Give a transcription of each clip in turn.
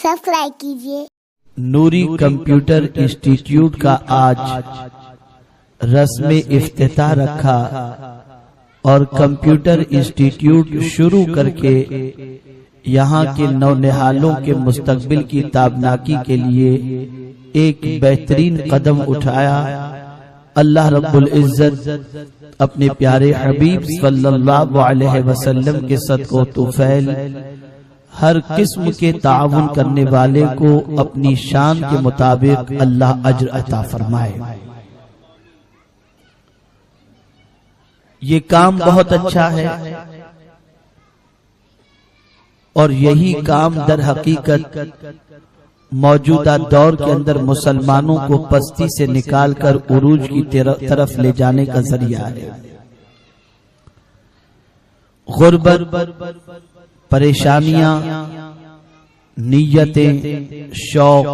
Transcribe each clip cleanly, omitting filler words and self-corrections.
Subscribe कीजिए। नूरी computer institute का आज रस्म इफ्तिताह रखा और कंप्यूटर इंस्टीट्यूट शुरू करके यहाँ के नौनिहालों के मुस्तकबिल की ताबनाकी के लिए एक बेहतरीन कदम उठाया। अल्लाह रब्बुल इज्जत अपने प्यारे हबीब सल्लल्लाहु अलैहि वसल्लम के सदक़ो तुफैल हर किस्म के ताउन करने वाले को अपनी शान के मुताबिक अल्लाह अज्र अता फरमाए। ये काम बहुत अच्छा है और यही काम दर हकीकत मौजूदा दौर के अंदर मुसलमानों को पस्ती से निकालकर उरूज की तरफ ले जाने का जरिया है। गुर्बत, परेशानियां, नीयतें, शौक,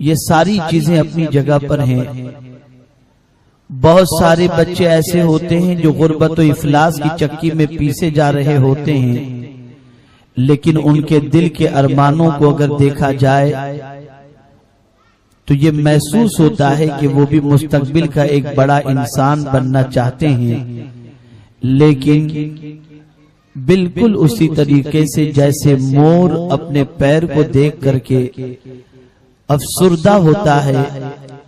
ये सारी चीजें अपनी जगह पर हैं। बहुत सारे बच्चे ऐसे होते हैं जो गुर्बत और इफलास की चक्की में पीसे जा रहे होते हैं, लेकिन उनके दिल के अरमानों को अगर देखा जाए तो ये महसूस होता है कि वो भी मुस्तकबिल का एक बड़ा इंसान बनना चाहते हैं, लेकिन बिल्कुल उसी तरीके से जैसे मोर अपने पैर को देख करके अफसुर्दा होता है,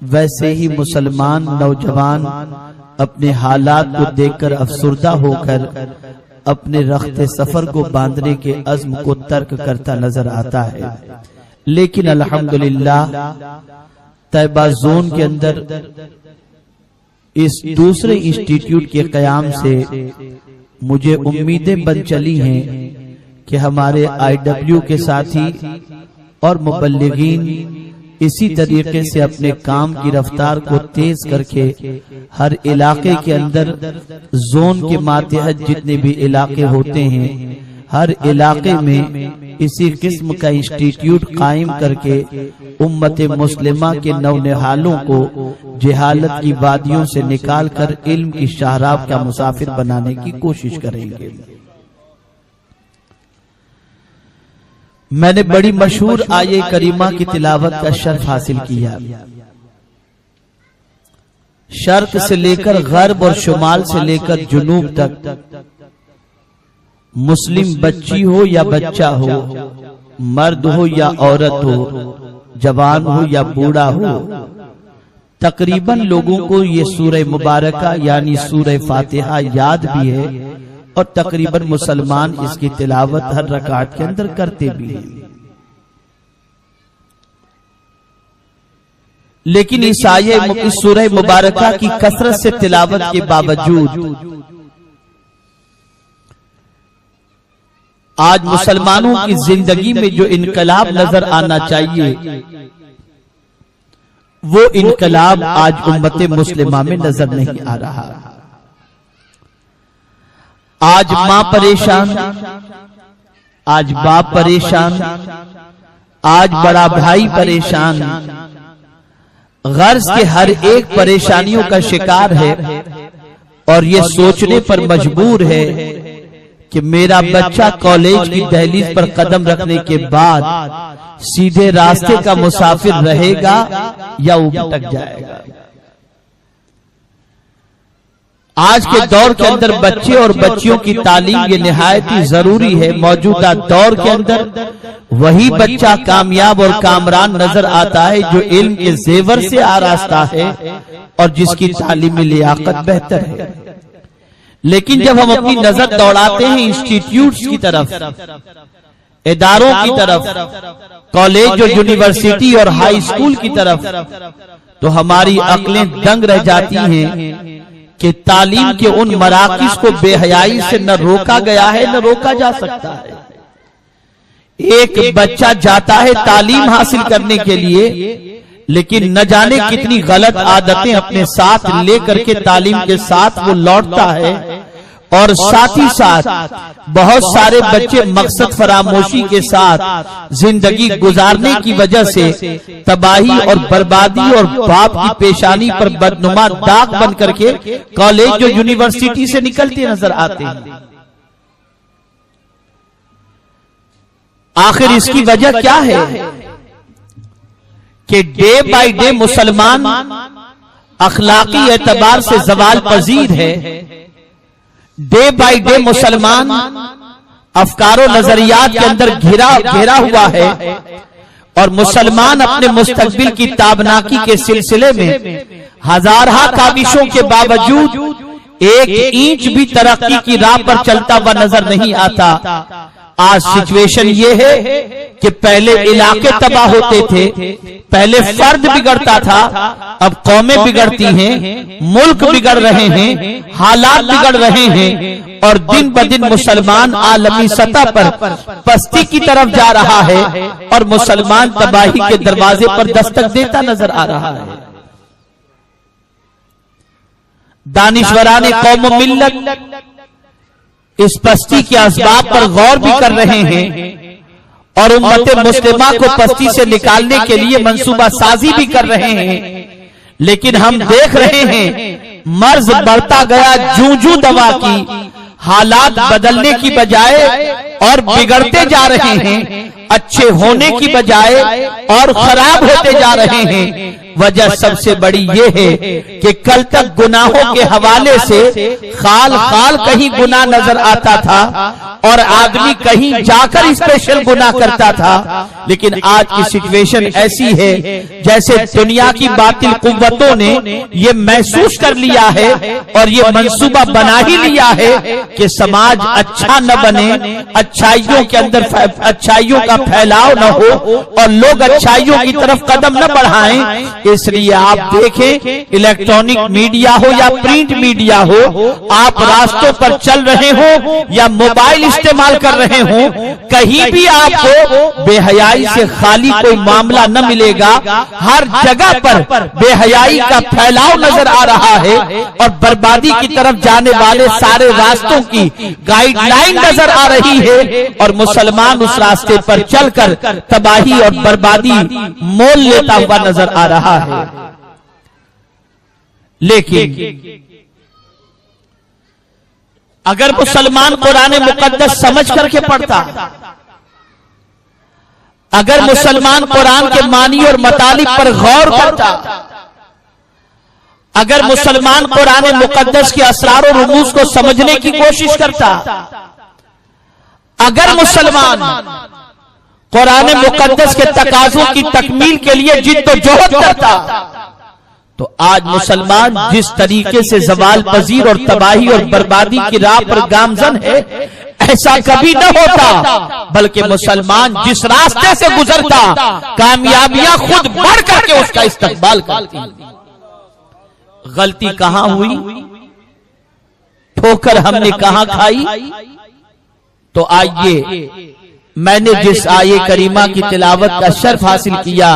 वैसे ही मुसलमान नौजवान अपने हालात को देखकर अफसुर्दा होकर अपने रख्ते सफर को बांधने के अज़्म को तर्क करता नजर आता है। लेकिन अल्हम्दुलिल्लाह तैबा जोन के अंदर इस दूसरे इंस्टीट्यूट के क़याम से मुझे उम्मीदें बन चली हैं कि हमारे IW के साथी और मुबल्लिगीन इसी तरीके से अपने काम की रफ्तार को तेज करके हर इलाके के अंदर जोन के मातहत जितने भी इलाके होते हैं, हर इलाके में इसी किस्म का इंस्टीट्यूट कायम करके उम्मत मुस्लिमा के नौनिहालों को जहालत की वादियों से निकालकर इल्म की शाहराब का मुसाफिर बनाने की कोशिश करेंगे। मैंने बड़ी मशहूर आये करीमा की तिलावत का शर्फ हासिल किया। शर्क से लेकर गर्ब और शुमाल से लेकर जुनूब तक, मुस्लिम बच्ची हो या बच्चा हो, मर्द हो या औरत हो, जवान हो या बूढ़ा हो, तकरीबन लोगों को ये सूरह मुबारका यानी सूरह फातिहा याद भी है और तकरीबन मुसलमान इसकी तिलावत हर रकात के अंदर करते भी हैं। लेकिन इस सूरह मुबारका की कसरत से तिलावत के बावजूद आज मुसलमानों की जिंदगी में जो इनकलाब नजर आना चाहिए, वो इनकलाब आज उम्मत मुस्लिमा में नजर नहीं आ रहा। आज मां परेशान, आज बाप परेशान, आज बड़ा भाई परेशान, गर्ज के हर एक परेशानियों का शिकार है और ये सोचने पर मजबूर है कि मेरा बच्चा कॉलेज की दहलीज पर कदम रखने के बाद सीधे रास्ते का मुसाफिर रहेगा या वो भटक जाएगा। आज के दौर के अंदर बच्चे और बच्चियों की तालीम ये निहायत ही जरूरी है। मौजूदा दौर के अंदर वही बच्चा कामयाब और कामरान नजर आता है जो इल्म के जेवर से आरास्ता है और जिसकी तालीमी लियाकत बेहतर है। लेकिन जब हम अपनी नजर दौड़ाते हैं इंस्टीट्यूट्स की तरफ, इदारों की तरफ, कॉलेज और यूनिवर्सिटी और हाई स्कूल की तरफ, तो हमारी अक्लें दंग रह जाती हैं कि तालीम के उन मराकिज को बेहयाई से न रोका गया है न रोका जा सकता है। एक बच्चा जाता है तालीम हासिल करने के लिए, लेकिन न जाने कितनी गलत आदतें अपने साथ लेकर के तालीम के साथ वो लौटता है और साथ ही साथ बहुत सारे बच्चे मकसद फरामोशी के साथ जिंदगी गुजारने की वजह से तबाही और बर्बादी और बाप की पेशानी पर बदनुमा दाग बन करके कॉलेज और यूनिवर्सिटी से निकलते नजर आते हैं। आखिर इसकी वजह क्या है कि डे बाय डे मुसलमान अखलाकी एतबार से जवाल पजीर है। डे बाय डे मुसलमान अफकारो नजरियात के अंदर घिरा हुआ है और मुसलमान अपने मुस्तकबिल की ताबनाकी के सिलसिले में हजारहा काबिशों के बावजूद एक इंच भी तरक्की की राह पर चलता हुआ नजर नहीं आता। आज सिचुएशन ये है कि पहले इलाके तबाह होते थे, पहले फर्द बिगड़ता था, अब कौमें बिगड़ती हैं, मुल्क बिगड़ रहे हैं, हालात बिगड़ रहे हैं और दिन ब दिन मुसलमान आलमी सतह पर पस्ती की तरफ जा रहा है और मुसलमान तबाही के दरवाजे पर दस्तक देता नजर आ रहा है। दानिश्वराने कौम मिल्लत इस पस्ती के असबाब पर गौर भी कर रहे हैं और उम्मत मुस्लिमा को पस्ती से निकालने के लिए मंसूबा साजी भी कर रहे हैं। लेकिन हम देख रहे हैं मर्ज बढ़ता गया जूं दवा की, हालात बदलने की बजाय और बिगड़ते जा रहे हैं, अच्छे होने की बजाय और खराब होते जा रहे हैं। वजह सबसे बड़ी ये है कि कल तक गुनाहों के हवाले से खाल खाल कहीं गुनाह नजर आता था और आदमी कहीं जाकर स्पेशल गुनाह करता था, लेकिन आज की सिचुएशन ऐसी है जैसे दुनिया की बातिल कुव्वतों ने ये महसूस कर लिया है और ये मंसूबा बना ही लिया है कि समाज अच्छा न बने, अच्छाइयों के अंदर अच्छाइयों का फैलाव न हो और लोग अच्छाइयों की तरफ कदम न बढ़ाएं। इसलिए आप देखें, इलेक्ट्रॉनिक मीडिया हो या प्रिंट मीडिया हो, आप रास्तों पर चल रहे हो या मोबाइल इस्तेमाल कर रहे हो, कहीं भी आपको बेहयाई से खाली कोई मामला न मिलेगा। हर जगह पर बेहयाई का फैलाव नजर आ रहा है और बर्बादी की तरफ जाने वाले सारे रास्तों की गाइडलाइन नजर आ रही है और मुसलमान उस रास्ते पर चलकर तबाही और बर्बादी मोल लेता हुआ नजर आ रहा है। लेकिन अगर मुसलमान कुरान मुकद्दस समझ करके पढ़ता, अगर मुसलमान कुरान के मानी और मतालिब पर गौर करता, अगर मुसलमान कुरान मुकद्दस के असरार और रुमूज को समझने की कोशिश करता, अगर मुसलमान कुरान मुकद्दस के तकाज़ों की तकमील के लिए जिद्दोजहद करता, तो आज मुसलमान जिस तरीके से ज़वाल पजीर और तबाही और बर्बादी की राह पर गामजन है, ऐसा कभी न होता, बल्कि मुसलमान जिस रास्ते से गुजरता कामयाबियां खुद बढ़ करके उसका इस्तकबाल करती। गलती कहां हुई, ठोकर हमने कहां खाई? तो आइए, मैंने जिस आये करीमा की तिलावत का शर्फ हासिल किया,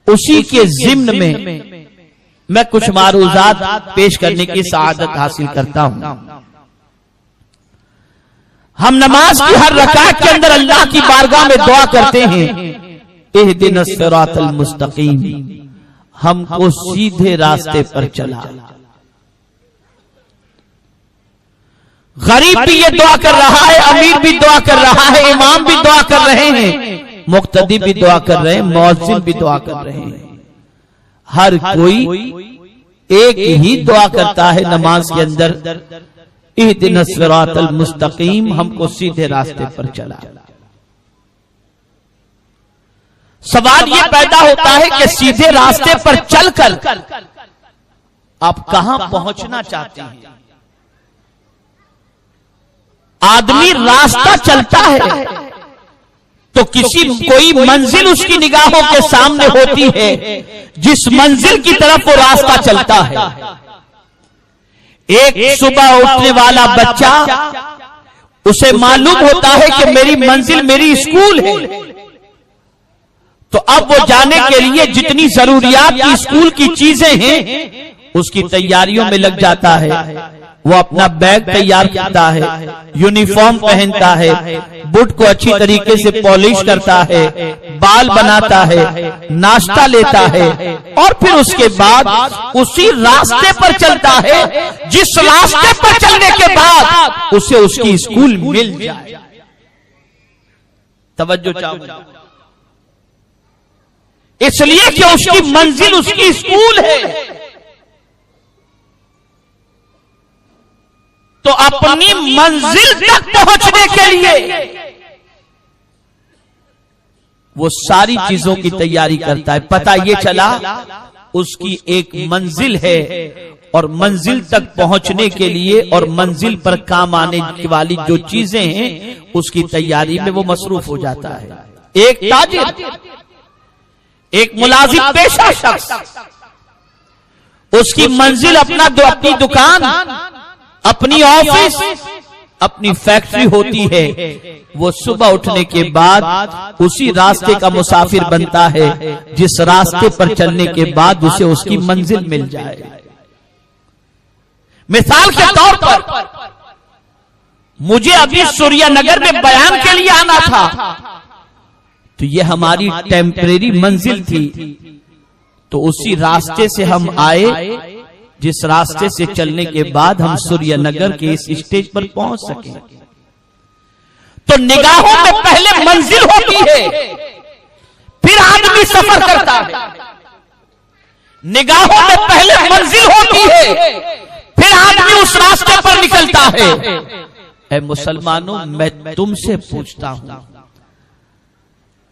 उसी के ज़िम्न में मैं कुछ मारूज़ात पेश करने की सआदत हासिल करता हूं। हम नमाज की हर रकात के अंदर अल्लाह की बारगाह में दुआ करते हैं, इहदिनस सिरातल मुस्तकीम, हमको सीधे रास्ते पर चला। गरीब भी ये दुआ कर रहा है, अमीर भी दुआ कर रहा है, इमाम भी दुआ कर रहे हैं, मुक्तदी भी दुआ कर रहे हैं, मुअज्जिन भी दुआ कर रहे हैं। हर कोई एक ही दुआ करता है नमाज के अंदर, इहदिनस सिरातल मुस्तकीम, हमको सीधे रास्ते पर चला। सवाल ये पैदा होता है कि सीधे रास्ते पर चलकर आप कहां पहुंचना चाहते हैं? आदमी रास्ता चलता है तो कोई मंजिल उसकी निगाहों के सामने होती है, जिस मंजिल की तरफ वो रास्ता चलता है। एक सुबह उठने वाला बच्चा, उसे मालूम होता है कि मेरी मंजिल मेरी स्कूल है, तो अब वो जाने के लिए जितनी जरूरियात की स्कूल की चीजें हैं उसकी तैयारियों में लग जाता है। वो अपना बैग तैयार करता है, यूनिफॉर्म पहनता है, बूट को अच्छी तरीके से पॉलिश करता है, बाल बनाता है, नाश्ता लेता है और फिर उसके बाद उसी रास्ते पर चलता है जिस रास्ते पर चलने के बाद उसे उसकी स्कूल मिल जाए। तवज्जो चाहूंगा, इसलिए कि उसकी मंजिल उसकी स्कूल है। तो अपनी मंजिल तक पहुंचने के लिए वो सारी चीजों की तैयारी करता है। पता ये चला उसकी एक मंजिल है और मंजिल तक पहुंचने के लिए और मंजिल पर काम आने वाली जो चीजें हैं उसकी तैयारी में वो मसरूफ हो जाता है। एक ताजिर, एक मुलाजिम पेशा शख्स, उसकी मंजिल अपनी दुकान, अपनी ऑफिस, अपनी फैक्ट्री होती है। वो सुबह उठने के बाद उसी रास्ते का मुसाफिर बनता है जिस रास्ते पर चलने के बाद उसे उसकी मंजिल मिल जाए। मिसाल के तौर पर मुझे अभी सूर्यनगर में बयान के लिए आना था, तो ये हमारी टेम्परेरी मंजिल थी। तो उसी रास्ते से हम आए जिस रास्ते से चलने के बाद हम सूर्यनगर के इस स्टेज पर पहुंच सके। तो निगाहों में पहले मंजिल होती है, फिर आदमी सफर करता है। निगाहों में पहले मंजिल होती है, फिर आदमी उस रास्ते पर निकलता है। ऐ मुसलमानों, मैं तुमसे पूछता हूं,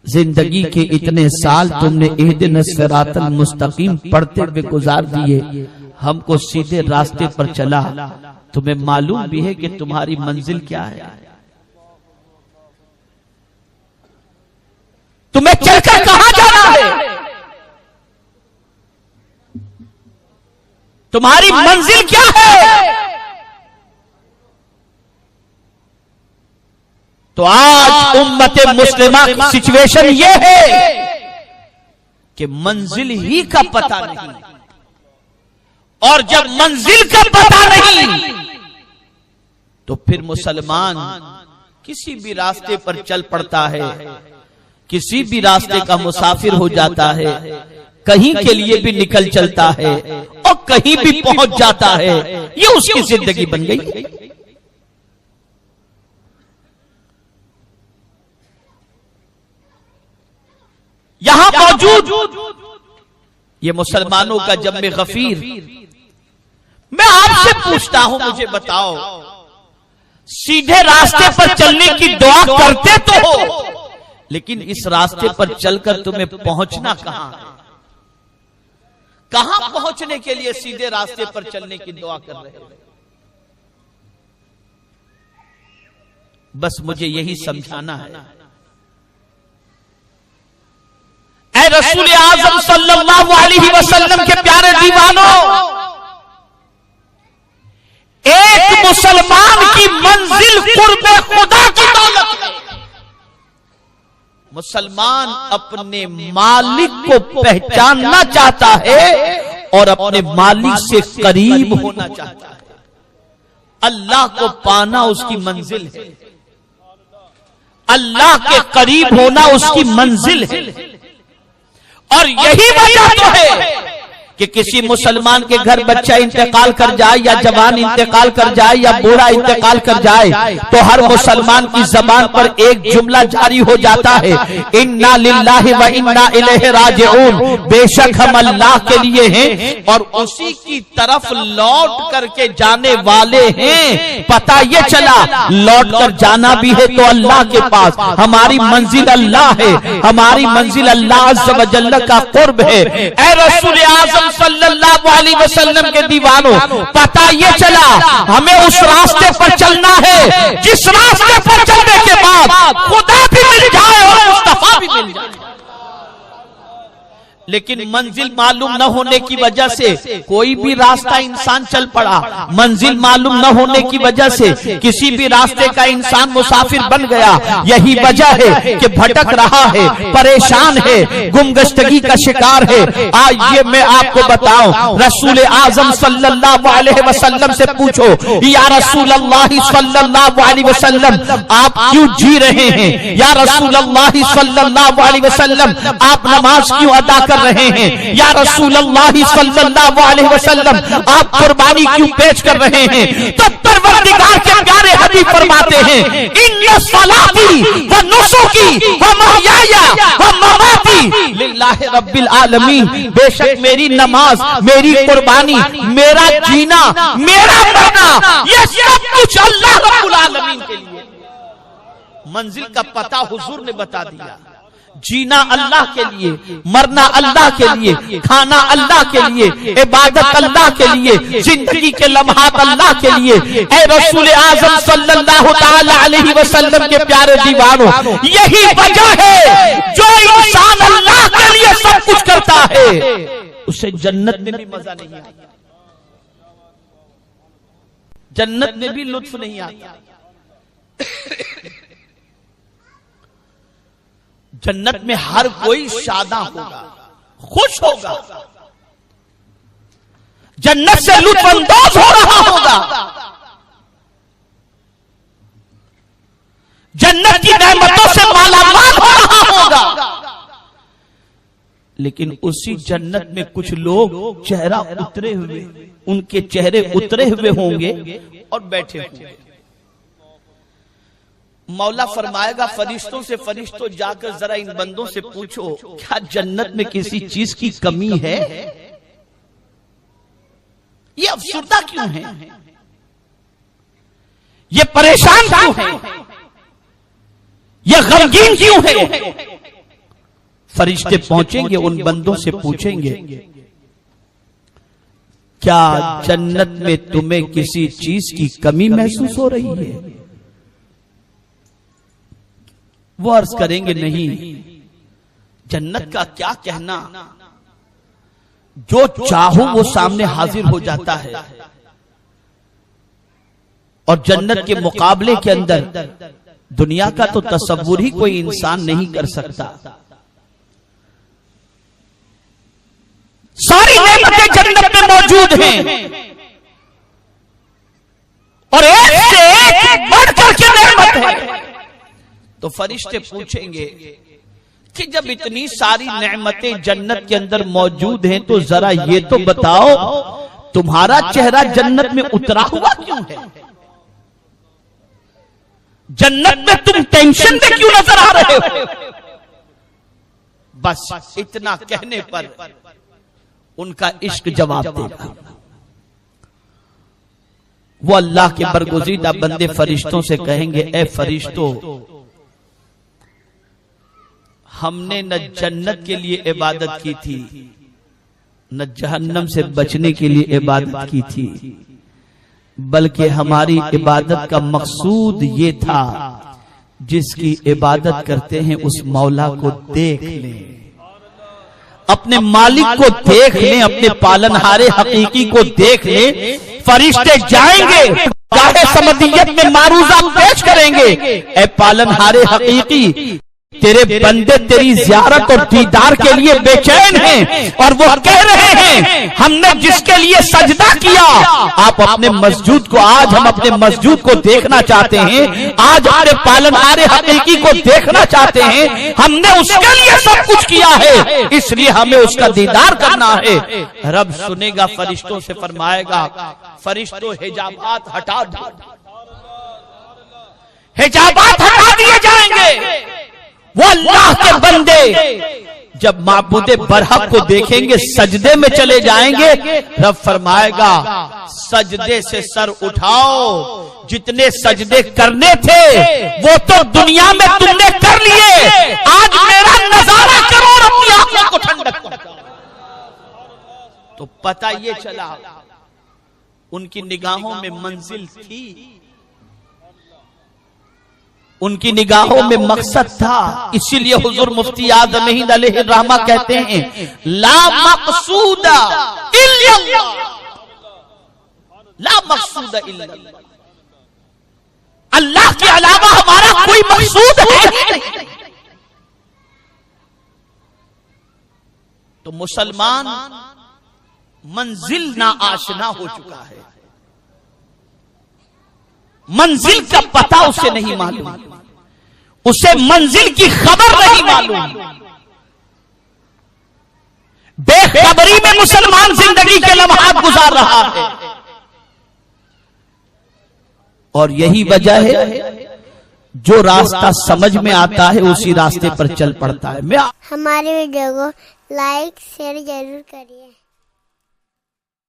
जिंदगी के इतने साल तुमने इहदिनस सिरातल मुस्तकीम पढ़ते हुए गुजार दिए, हमको सीधे रास्ते पर चला, तुम्हें मालूम भी है कि तुम्हारी मंजिल क्या है? तुम्हें चलकर कहां जाना है? तुम्हारी मंजिल क्या है? तो आज उम्मत मुस्लिमा की सिचुएशन ये है कि मंजिल ही का पता नहीं, और जब मंजिल का पता नहीं तो फिर मुसलमान किसी भी रास्ते पर चल पड़ता है, किसी भी रास्ते का मुसाफिर हो जाता है, कहीं के लिए भी निकल चलता है और कहीं भी पहुंच जाता है। ये उसकी जिंदगी बन गई। यहां मौजूद ये मुसलमानों का जम्मे गफीर, मैं आपसे पूछता हूं, मुझे बताओ, सीधे रास्ते पर चलने की दुआ करते तो हो, लेकिन इस रास्ते पर चलकर तुम्हें पहुंचना कहां है? कहां पहुंचने के लिए सीधे रास्ते पर चलने की दुआ कर रहे हो? बस मुझे यही समझाना है। ऐ रसूल आज़म सल्लल्लाहु अलैहि वसल्लम के प्यारे दीवानों, एक मुसलमान की मंजिल कुर्बे खुदा की दौलत है। मुसलमान अपने मालिक को पहचानना चाहता है और अपने मालिक से करीब होना चाहता है। अल्लाह को पाना उसकी मंजिल है, अल्लाह के करीब होना उसकी मंजिल है। और यही वजह तो है कि किसी मुसलमान के घर बच्चा इंतकाल कर जाए या जवान इंतकाल कर जाए या बूढ़ा इंतकाल कर जाए तो हर मुसलमान की जबान पर एक जुमला जारी हो जाता है, इन्ना लिल्लाहि व इन्ना इलैहि राजिऊन। बेशक हम अल्लाह के लिए हैं और उसी की तरफ लौट करके जाने वाले हैं। पता ये चला लौट कर जाना भी है तो अल्लाह के पास। हमारी मंजिल अल्लाह है, हमारी मंजिल अल्लाह अज़्ज़ व जल्ल का कुर्ब है। ऐ रसूल आज़म सल्लल्लाहु अलैहि वसल्लम के दीवानों, पता ये चला हमें उस रास्ते पर चलना है जिस रास्ते पर चलने के बाद खुदा भी मिल जाए और मुस्तफा भी मिल जाए। लेकिन मंजिल मालूम न होने की वजह से कोई भी रास्ता इंसान चल पड़ा। मंजिल मालूम न होने की वजह से किसी भी रास्ते का इंसान मुसाफिर बन गया। यही वजह है कि भटक रहा है, परेशान है, गुमगश्तगी का शिकार है। आज ये मैं आपको बताऊं, रसूल आजम सल्लल्लाहु अलैहि वसल्लम से पूछो, या रसूल अल्लाह सल्लल्लाहु अलैहि वसल्लम आप क्यों जी रहे हैं? या रसूल अल्लाह सल्लल्लाहु अलैहि वसल्लम आप नमाज क्यों अदा कर रहे हैं, या रसूल अल्लाह सल्लल्लाहु अलैहि वसल्लम आप कुर्बानी क्यों पेश कर रहे हैं? तो परवरदिगार के प्यारे हबीब फरमाते हैं, इन्ना सलाती व नुसुकी व महयाया व ममाती लिल्लाहि रब्बिल आलमीन। बेशक मेरी नमाज, मेरी कुर्बानी, मेरा जीना, मेरा मरना, ये सब कुछ अल्लाह रब्बुल आलमीन के लिए। मंजिल का पता हुजूर ने बता दिया। जीना अल्लाह के लिए, मरना अल्लाह के लिए, खाना अल्लाह के लिए, इबादत अल्लाह के लिए, जिंदगी के लम्हात अल्लाह के लिए। ऐ रसूल आज़म सल्लल्लाहु ताला अलैहि वसल्लम के प्यारे दीवानों, यही वजह है जो इंसान अल्लाह के लिए सब कुछ करता है उसे जन्नत में भी मजा नहीं आता, जन्नत में भी लुत्फ नहीं आता। जन्नत में हर कोई शादा होगा, खुश होगा, जन्नत से लुत्फ अंदाज हो रहा होगा, जन्नत की नेमतों से मालामाल हो रहा होगा। लेकिन उसी जन्नत में कुछ लोग चेहरा उतरे हुए, उनके चेहरे उतरे हुए होंगे और बैठे होंगे। मौला फरमाएगा फरिश्तों से, फरिश्तों जाकर जरा इन बंदों से पूछो क्या जन्नत में किसी चीज की कमी है? ये अफसुर्दा क्यों है? ये परेशान क्यों है? ये गमगीन क्यों है? फरिश्ते पहुंचेंगे, उन बंदों से पूछेंगे क्या जन्नत में तुम्हें किसी चीज की कमी महसूस हो रही है? वो अर्ज करेंगे नहीं, जन्नत का क्या कहना, जो चाहो वो सामने हाजिर हो जाता है और जन्नत के मुकाबले के अंदर दुनिया का तो तसव्वुर ही कोई इंसान नहीं कर सकता। सारी नेमतें जन्नत में मौजूद हैं और एक से एक बढ़कर के नेमत है। तो फरिश्ते पूछेंगे कि जब इतनी सारी नेमतें जन्नत के अंदर मौजूद हैं तो जरा ये तो बताओ तुम्हारा चेहरा जन्नत में उतरा हुआ क्यों है? जन्नत में तुम टेंशन में क्यों नजर आ रहे हो? बस इतना कहने पर उनका इश्क जवाब देगा। वो अल्लाह के बरगुज़ीदा बंदे फरिश्तों से कहेंगे, ए फरिश्तों, हमने न जन्नत के लिए इबादत की थी, न जहन्नम से बचने के लिए इबादत की थी, बल्कि हमारी इबादत का मकसूद ये था जिसकी इबादत करते हैं उस मौला को देख लें, अपने मालिक को देख लें, अपने पालनहारे हकीकी को देख लें। फरिश्ते जाएंगे, गाहे समदियत में मारूजा पेश करेंगे, ए पालनहारे हकीकी, तेरे बंदे तेरी ज़ियारत और दीदार के लिए बेचैन हैं और वो कह रहे हैं हमने जिसके लिए सजदा किया, आप अपने मस्जिद को, आज हम अपने मस्जिद को देखना चाहते हैं, आज अपने पालनहारे हकीकी को देखना चाहते हैं, हमने उसके लिए सब कुछ किया है, इसलिए हमें उसका दीदार करना है। रब सुनेगा, फरिश्तों से फरमाएगा, फरिश्तों हिजाबात हटा दो, हिजाबात हटा दिए जाएंगे। वो अल्लाह के बंदे जब माबूदे बरहक को देखेंगे सजदे में चले जाएंगे। रब फरमाएगा सजदे से सर उठाओ, जितने सजदे करने थे वो तो दुनिया में तुमने कर लिए, आज मेरा नजारा करो और अपनी आंखों को ठंडक पहुंचाओ। तो पता ये चला उनकी निगाहों में मंजिल थी, उनकी निगाहों में मकसद था। इसीलिए हुजूर मुफ्ती आज़म हिंद अलैहि रहमा कहते हैं, ला मकसूदा इल्लल्लाह, ला मकसूदा इल्लल्लाह, अल्लाह के अलावा हमारा कोई मकसूद है नहीं। तो मुसलमान मंजिल ना आशना हो चुका है, मंजिल का पता उसे नहीं मालूम, उसे मंजिल की खबर नहीं मालूम। बेखबरी में मुसलमान जिंदगी के लम्हात गुजार रहा है। और यही वजह है जो रास्ता समझ में आता है उसी रास्ते पर चल पड़ता है। हमारे वीडियो को लाइक शेयर जरूर करिए।